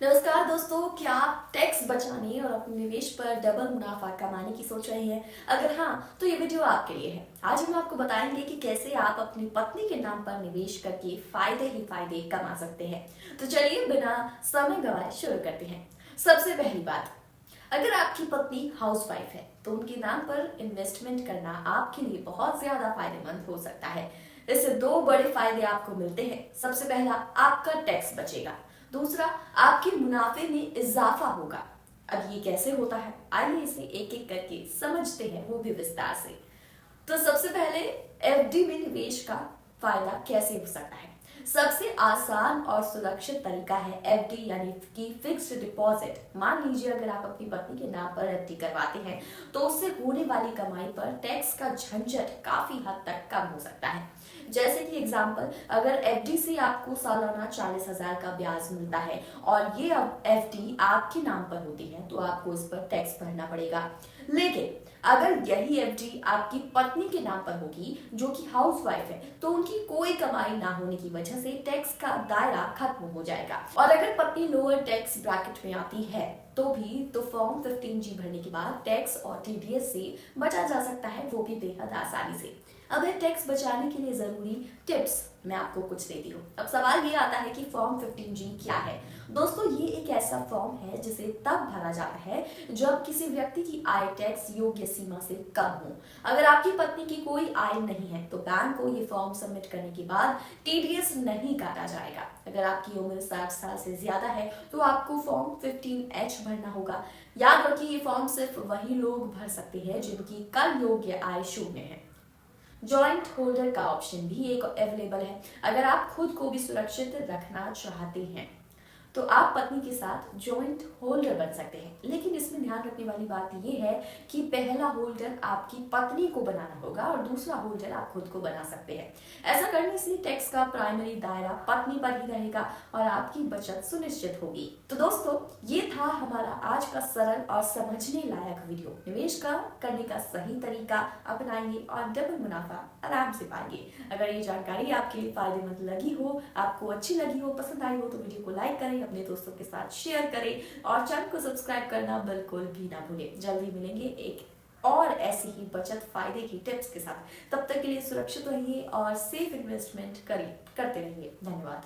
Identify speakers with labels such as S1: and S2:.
S1: नमस्कार दोस्तों, क्या आप टैक्स बचाने और अपने निवेश पर डबल मुनाफा कमाने की सोच रहे हैं? अगर हाँ, तो ये वीडियो आपके लिए है। आज हम आपको बताएंगे कि कैसे आप अपनी पत्नी के नाम पर निवेश करके फायदे ही फायदे कमा सकते हैं। तो चलिए बिना समय गवाए शुरू करते हैं। सबसे पहली बात, अगर आपकी पत्नी हाउसवाइफ है तो उनके नाम पर इन्वेस्टमेंट करना आपके लिए बहुत ज्यादा फायदेमंद हो सकता है। इससे दो बड़े फायदे आपको मिलते हैं। सबसे पहला, आपका टैक्स बचेगा। दूसरा, आपके मुनाफे में इजाफा होगा। अब ये कैसे होता है, आइए इसे एक एक करके समझते हैं, वो भी विस्तार से। तो सबसे पहले, एफडी में निवेश का फायदा कैसे हो सकता है। सबसे आसान और सुरक्षित तरीका है एफडी यानी कि फिक्स्ड डिपॉजिट। मान लीजिए अगर आप अपनी पत्नी के नाम पर एफडी करवाते हैं तो उससे होने वाली कमाई पर टैक्स का झंझट काफी हद तक कम हो सकता है। जैसे कि एग्जाम्पल, अगर एफडी से आपको सालाना 40,000 का ब्याज मिलता है और ये अब एफडी आपके नाम पर होती है तो आपको इस पर टैक्स भरना पड़ेगा। लेकिन अगर यही एफडी आपकी पत्नी के नाम पर होगी जो कि हाउसवाइफ है तो उनकी कोई कमाई ना होने की वजह से टैक्स का दायरा खत्म हो जाएगा। और अगर पत्नी लोअर टैक्स ब्रैकेट में आती है तो फॉर्म 15G भरने के बाद टैक्स और टीडीएस से बचा जा सकता है, वो भी बेहद आसानी से। अब है टैक्स बचाने के लिए जरूरी टिप्स, मैं आपको कुछ देती हूँ। अब सवाल ये आता है कि फॉर्म 15G क्या है। दोस्तों, ये एक ऐसा फॉर्म है जिसे तब भरा जाता है जब किसी व्यक्ति की आय टैक्स योग्य सीमा से कम हो। अगर आपकी पत्नी की कोई आय नहीं है तो बैंक को ये फॉर्म सबमिट करने के बाद टीडीएस नहीं काटा जाएगा। अगर आपकी उम्र 60 साल से ज्यादा है तो आपको फॉर्म 15H भरना होगा। याद रखिए, ये फॉर्म सिर्फ वही लोग भर सकते हैं जिनकी कर योग्य आय शून्य है। जॉइंट होल्डर का ऑप्शन भी एक अवेलेबल है। अगर आप खुद को भी सुरक्षित रखना चाहते हैं तो आप पत्नी के साथ जॉइंट होल्डर बन सकते हैं। लेकिन इसमें ध्यान रखने वाली बात यह है कि पहला होल्डर आपकी पत्नी को बनाना होगा और दूसरा होल्डर आप खुद को बना सकते हैं। ऐसा करने से टैक्स का प्राइमरी दायरा पत्नी पर ही रहेगा और आपकी बचत सुनिश्चित होगी। तो दोस्तों, ये था हमारा आज का सरल और समझने लायक वीडियो। निवेश का करने का सही तरीका अपनाएंगे और डबल मुनाफा आराम से पाएंगे। अगर ये जानकारी आपके लिए फायदेमंद लगी हो, आपको अच्छी लगी हो, पसंद आई हो तो वीडियो को लाइक करें, अपने दोस्तों के साथ शेयर करें और चैनल को सब्सक्राइब करना बिल्कुल भी ना भूलें। जल्दी मिलेंगे एक और ऐसी ही बचत फायदे की टिप्स के साथ। तब तक के लिए सुरक्षित रहिए और सेफ इन्वेस्टमेंट करते रहिए। धन्यवाद।